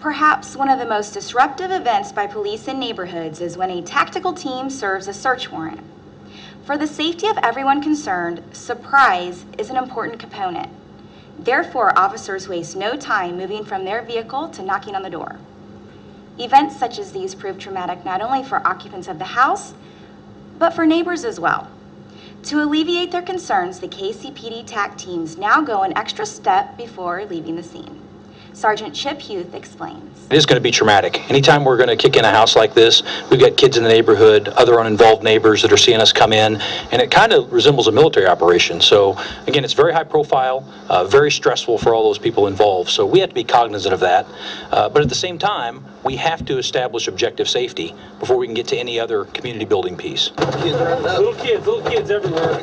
Perhaps one of the most disruptive events by police in neighborhoods is when a tactical team serves a search warrant. For the safety of everyone concerned, surprise is an important component. Therefore, officers waste no time moving from their vehicle to knocking on the door. Events such as these prove traumatic not only for occupants of the house, but for neighbors as well. To alleviate their concerns, the KCPD TAC teams now go an extra step before leaving the scene. Sergeant Chip Huth explains. It is going to be traumatic. Anytime we're going to kick in a house like this, we've got kids in the neighborhood, other uninvolved neighbors that are seeing us come in, and it kind of resembles a military operation. So again, it's very high profile, very stressful for all those people involved. So we have to be cognizant of that. But at the same time, we have to establish objective safety before we can get to any other community building piece. Little kids everywhere.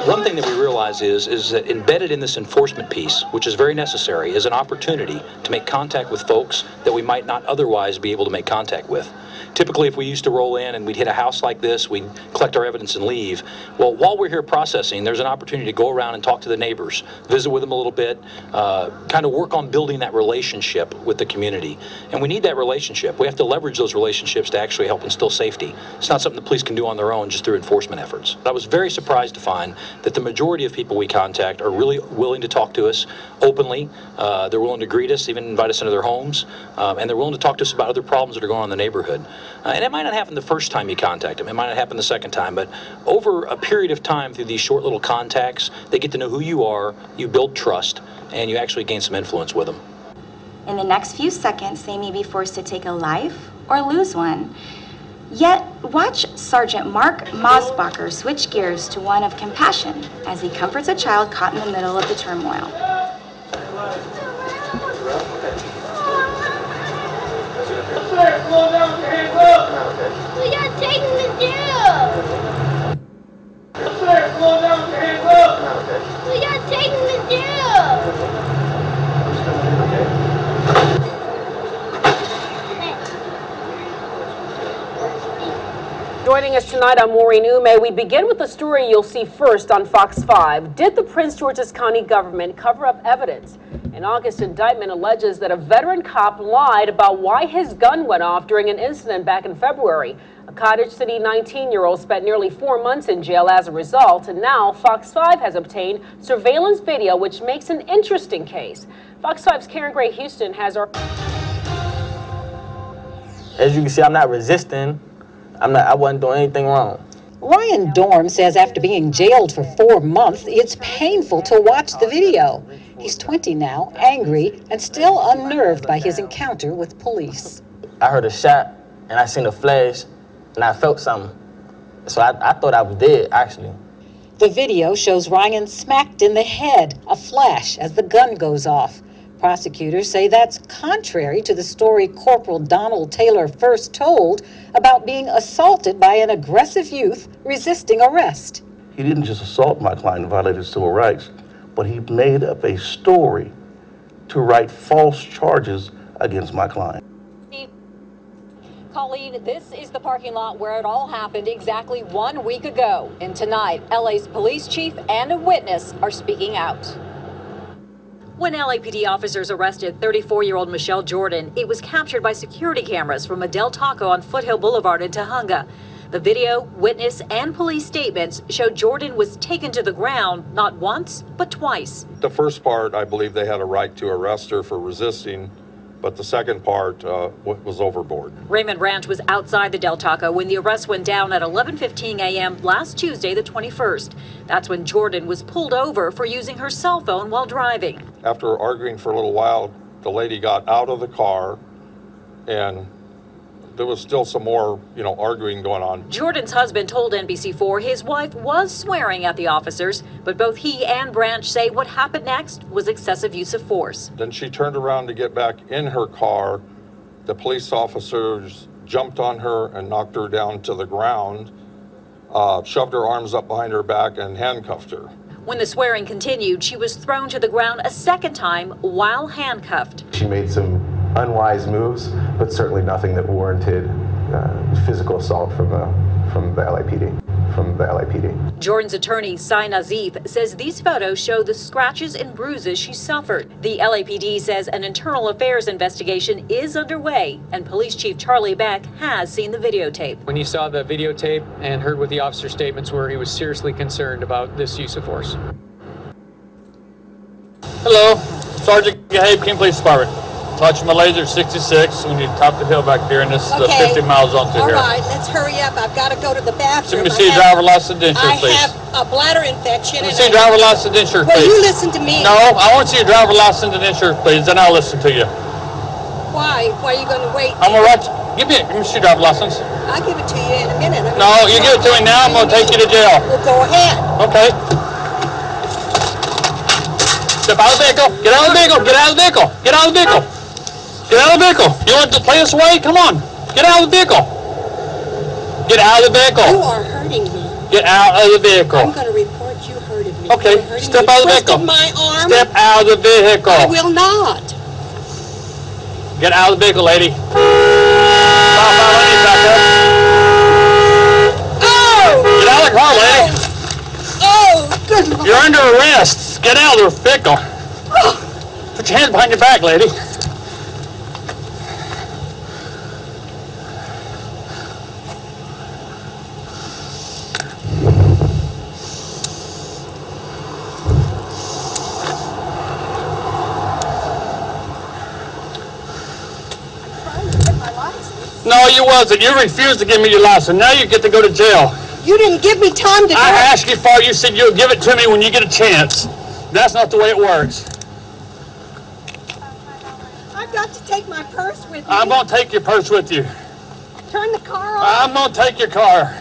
One thing that we realize is that embedded in this enforcement piece, which is very necessary, is an opportunity to make contact with folks that we might not otherwise be able to make contact with. Typically, if we used to roll in and we'd hit a house like this, we'd collect our evidence and leave. Well, while we're here processing, there's an opportunity to go around and talk to the neighbors, visit with them a little bit, kind of work on building that relationship with the community. And we need that relationship. We have to leverage those relationships to actually help instill safety. It's not something the police can do on their own just through enforcement efforts. I was very surprised to find that the majority of people we contact are really willing to talk to us openly. They're willing to greet us, even invite us into their homes, and they're willing to talk to us about other problems that are going on in the neighborhood. And it might not happen the first time you contact them. It might not happen the second time, but over a period of time through these short little contacts, they get to know who you are, you build trust, and you actually gain some influence with them. In the next few seconds, they may be forced to take a life or lose one. Yet, watch Sergeant Mark Mosbacher switch gears to one of compassion as he comforts a child caught in the middle of the turmoil. Slow down, your hands up! We got taken to jail! Slow down, your hands up! We got taken to jail! Joining us tonight, I'm Maureen Ume. We begin with the story you'll see first on Fox 5. Did the Prince George's County government cover up evidence? An August indictment alleges that a veteran cop lied about why his gun went off during an incident back in February. A Cottage City 19-year-old spent nearly 4 months in jail as a result, and now Fox 5 has obtained surveillance video, which makes an interesting case. Fox 5's Karen Gray Houston has our... As you can see, I'm not resisting. I wasn't doing anything wrong. Ryan Dorm says after being jailed for 4 months, it's painful to watch the video. He's 20 now, angry, and still unnerved by his encounter with police. I heard a shot, and I seen a flash, and I felt something. So I thought I was dead, actually. The video shows Ryan smacked in the head, a flash as the gun goes off. Prosecutors say that's contrary to the story Corporal Donald Taylor first told about being assaulted by an aggressive youth resisting arrest. He didn't just assault my client and violate his civil rights, but he made up a story to write false charges against my client. Colleen, this is the parking lot where it all happened exactly 1 week ago. And tonight, LA's police chief and a witness are speaking out. When LAPD officers arrested 34-year-old Michelle Jordan, it was captured by security cameras from a Del Taco on Foothill Boulevard in Tujunga. The video, witness, and police statements show Jordan was taken to the ground not once, but twice. The first part, I believe they had a right to arrest her for resisting, but the second part was overboard. Raymond Ranch was outside the Del Taco when the arrest went down at 11:15 a.m. last Tuesday, the 21st. That's when Jordan was pulled over for using her cell phone while driving. After arguing for a little while, the lady got out of the car, and there was still some more, arguing going on. Jordan's husband told NBC4 his wife was swearing at the officers, but both he and Branch say what happened next was excessive use of force. Then she turned around to get back in her car. The police officers jumped on her and knocked her down to the ground, shoved her arms up behind her back and handcuffed her. When the swearing continued, she was thrown to the ground a second time while handcuffed. She made some unwise moves, but certainly nothing that warranted physical assault from the LAPD. Jordan's attorney, Sai Nazif, says these photos show the scratches and bruises she suffered. The LAPD says an internal affairs investigation is underway, and Police Chief Charlie Beck has seen the videotape. When he saw the videotape and heard what the officer's statements were, he was seriously concerned about this use of force. Hello, Sergeant Gabe, King Police Department. Touch my laser 66 when you top the hill back there, and this is the 50 miles on through here. All right, let's hurry up. I've got to go to the bathroom. Let me see your driver license insurance, please. I have a bladder infection. Let me see your driver license insurance, please. Will you listen to me? No, I want to see your driver license and insurance, please, then I'll listen to you. Why? Why are you going to wait? I'm going to write. Give me your driver license. I'll give it to you in a minute. No, you give it to me now, I'm going to take you to jail. Well, go ahead. Okay. Step out of the vehicle. Get out of the vehicle. Get out of the vehicle. Get out of the vehicle. Get out of the vehicle. You want to play us away? Come on. Get out of the vehicle. Get out of the vehicle. You are hurting me. Get out of the vehicle. I'm going to report you hurted me. Okay. Step out of the vehicle. My arm. Step out of the vehicle. I will not. Get out of the vehicle, lady. Oh! Get out of the car, lady. Oh, good Lord. You're under arrest. Get out of the vehicle. Oh. Put your hands behind your back, lady. No, you wasn't. You refused to give me your license. Now you get to go to jail. You didn't give me time to I asked you for it. You said you'll give it to me when you get a chance. That's not the way it works. I've got to take my purse with me. I'm going to take your purse with you. Turn the car on. I'm going to take your car.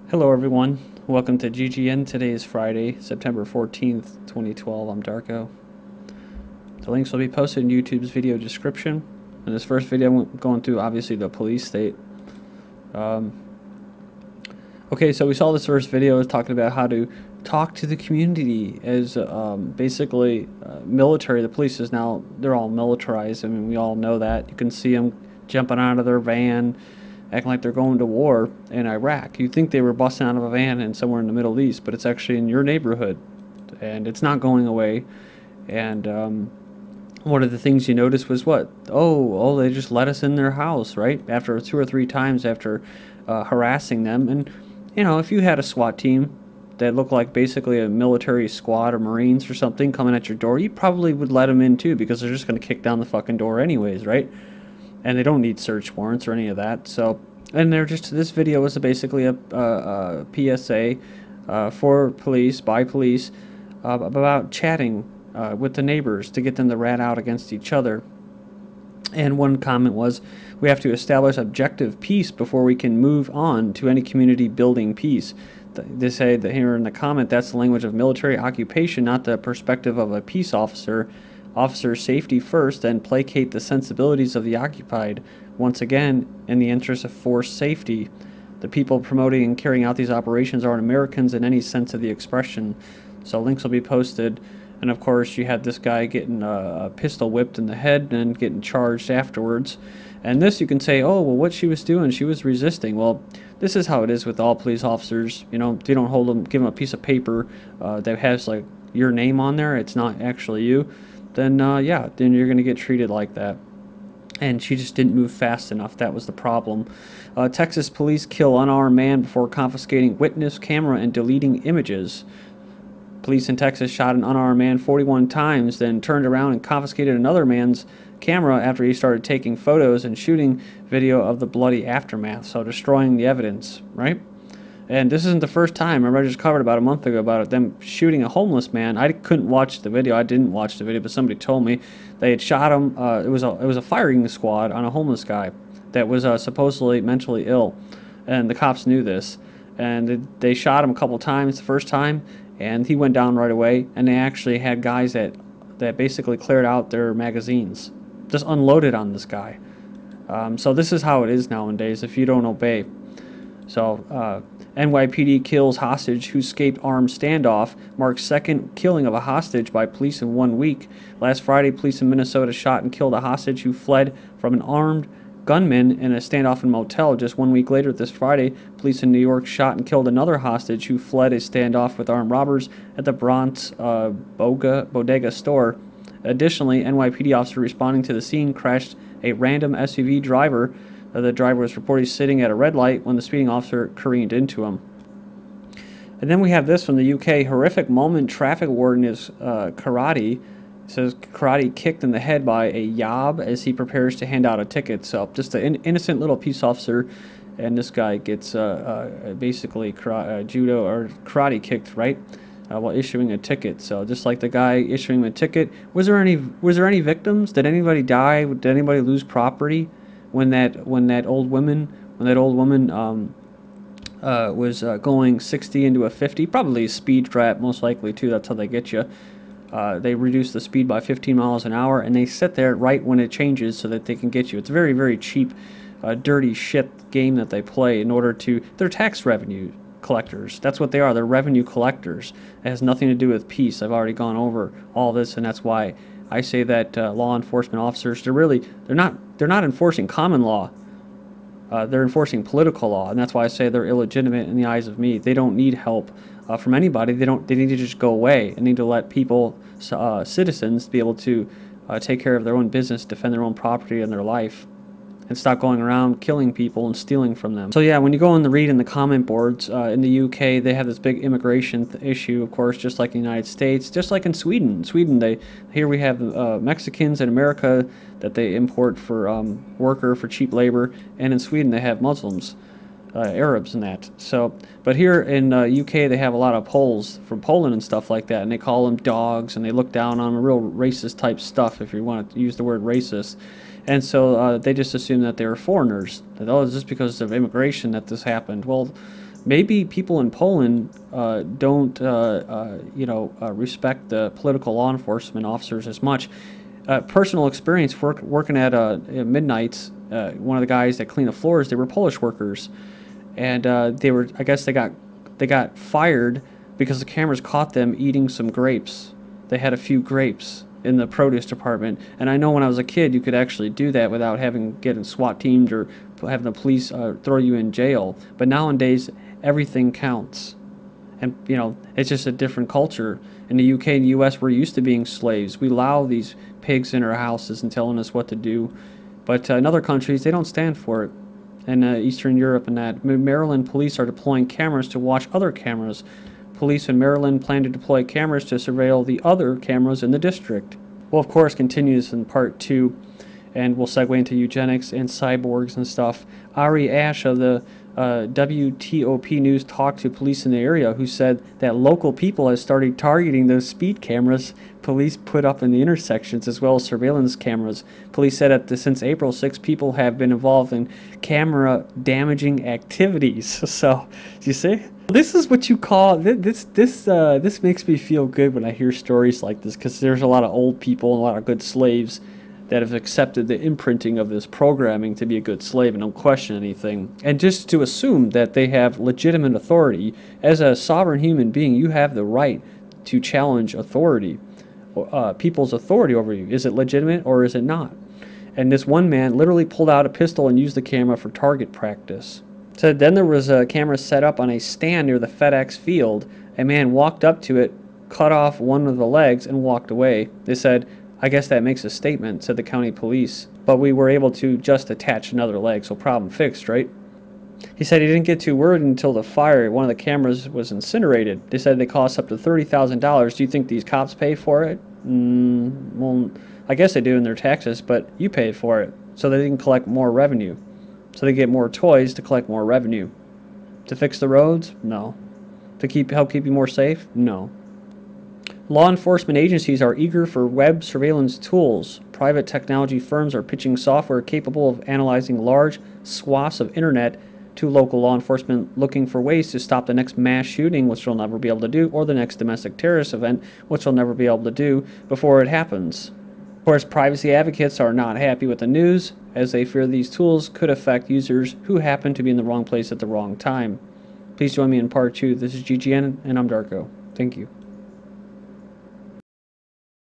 Hello everyone. Welcome to GGN. Today is Friday, September 14th, 2012. I'm Darko. The links will be posted in YouTube's video description. In this first video, I'm going through, obviously, the police state. Okay, so we saw this first video is talking about how to talk to the community as basically military. The police is now, they're all militarized. I mean, we all know that. You can see them jumping out of their van, acting like they're going to war in Iraq. You think they were busting out of a van and somewhere in the Middle East, but it's actually in your neighborhood, and it's not going away. And one of the things you noticed was what? Oh, they just let us in their house, right? After 2 or 3 times after harassing them. And, you know, if you had a SWAT team that looked like basically a military squad or Marines or something coming at your door, you probably would let them in too, because they're just going to kick down the fucking door anyways, right? And they don't need search warrants or any of that. So, and they're just, this video was basically a PSA for police, by police, about chatting with the neighbors to get them to rat out against each other. And one comment was, we have to establish objective peace before we can move on to any community building peace. They say that here in the comment, that's the language of military occupation, not the perspective of a peace officer. Officer safety first, and placate the sensibilities of the occupied. Once again, in the interest of force safety. The people promoting and carrying out these operations aren't Americans in any sense of the expression. So links will be posted. And of course, you had this guy getting a pistol whipped in the head and getting charged afterwards. And this, you can say, oh, well, what she was doing, she was resisting. Well, this is how it is with all police officers. You know, they don't hold them, give them a piece of paper that has like your name on there. It's not actually you. Then yeah, then you're going to get treated like that. And she just didn't move fast enough. That was the problem. Texas police kill unarmed man before confiscating witness camera and deleting images. Police in Texas shot an unarmed man 41 times, then turned around and confiscated another man's camera after he started taking photos and shooting video of the bloody aftermath, so destroying the evidence, right? And this isn't the first time. Remember, I just covered about a month ago about them shooting a homeless man. I couldn't watch the video. I didn't watch the video, but somebody told me they had shot him. It was a firing squad on a homeless guy that was supposedly mentally ill, and the cops knew this. And they shot him a couple times the first time, and he went down right away. And they actually had guys that basically cleared out their magazines, just unloaded on this guy. So this is how it is nowadays if you don't obey. So NYPD kills hostage who escaped armed standoff, marks second killing of a hostage by police in 1 week. Last Friday, police in Minnesota shot and killed a hostage who fled from an armed gunman in a standoff in a motel. Just 1 week later, this Friday, police in New York shot and killed another hostage who fled a standoff with armed robbers at the Bronx Bodega store. Additionally, NYPD officer responding to the scene crashed a random SUV driver. The driver was reportedly sitting at a red light when the speeding officer careened into him. And then we have this from the UK. Horrific moment. Traffic warden is karate. It says karate kicked in the head by a yob as he prepares to hand out a ticket. So just an innocent little peace officer, and this guy gets basically judo or karate kicked, right? While issuing a ticket. So just like the guy issuing him a ticket, was there any victims? Did anybody die? Did anybody lose property when that old woman was going 60 into a 50? Probably a speed trap, most likely too. That's how they get you. They reduce the speed by 15 miles an hour, and they sit there right when it changes so that they can get you. It's very, very cheap, dirty shit game that they play in order to. They're tax revenue collectors. That's what they are. They're revenue collectors. It has nothing to do with peace. I've already gone over all this, and that's why I say that law enforcement officers, they're not enforcing common law. They're enforcing political law, and that's why I say they're illegitimate in the eyes of me. They don't need help from anybody. They need to just go away and need to let people, citizens, be able to take care of their own business, defend their own property and their life, and stop going around killing people and stealing from them. So yeah, when you go and read in the comment boards in the UK, they have this big immigration issue, of course, just like in the United States, just like in Sweden. Here we have Mexicans in America that they import for worker for cheap labor, and in Sweden they have Muslims, Arabs and that. So, but here in UK they have a lot of Poles from Poland and stuff like that, and they call them dogs, and they look down on them, real racist type stuff, if you want to use the word racist. And so they just assume that they were foreigners. That, oh, it's just because of immigration that this happened. Well, maybe people in Poland don't, respect the political law enforcement officers as much. Personal experience working at Midnights. One of the guys that cleaned the floors, they were Polish workers, and they got fired because the cameras caught them eating some grapes. They had a few grapes in the produce department, and I know when I was a kid you could actually do that without getting SWAT teamed or having the police throw you in jail. But nowadays everything counts, and it's just a different culture. In the UK and the US, we're used to being slaves. We allow these pigs in our houses and telling us what to do, but in other countries they don't stand for it. In Eastern Europe and that, Maryland police are deploying cameras to watch other cameras. Police in Maryland plan to deploy cameras to surveil the other cameras in the district. Well, of course, continues in part 2, and we'll segue into eugenics and cyborgs and stuff. Ari Ash of the WTOP News talked to police in the area who said that local people have started targeting those speed cameras police put up in the intersections, as well as surveillance cameras. Police said that since April 6, people have been involved in camera damaging activities. So, do you see? This is what you call this makes me feel good when I hear stories like this, because there's a lot of old people and a lot of good slaves that have accepted the imprinting of this programming to be a good slave and don't question anything, and just to assume that they have legitimate authority. As a sovereign human being, you have the right to challenge authority, people's authority over you. Is it legitimate or is it not? And this one man literally pulled out a pistol and used the camera for target practice. So then there was a camera set up on a stand near the FedEx field. A man walked up to it, cut off one of the legs, and walked away. They said, "I guess that makes a statement," said the county police. "But we were able to just attach another leg, so problem fixed, right?" He said he didn't get too worried until the fire. One of the cameras was incinerated. They said they cost up to $30,000. Do you think these cops pay for it? Well, I guess they do in their taxes, but you paid for it, so they can collect more revenue. So they get more toys to collect more revenue. To fix the roads? No. To help keep you more safe? No. Law enforcement agencies are eager for web surveillance tools. Private technology firms are pitching software capable of analyzing large swaths of internet to local law enforcement, looking for ways to stop the next mass shooting, which they'll never be able to do, or the next domestic terrorist event, which they'll never be able to do before it happens. Of course, privacy advocates are not happy with the news. as they fear these tools could affect users who happen to be in the wrong place at the wrong time. Please join me in part 2. This is GGN, and I'm Darko. Thank you.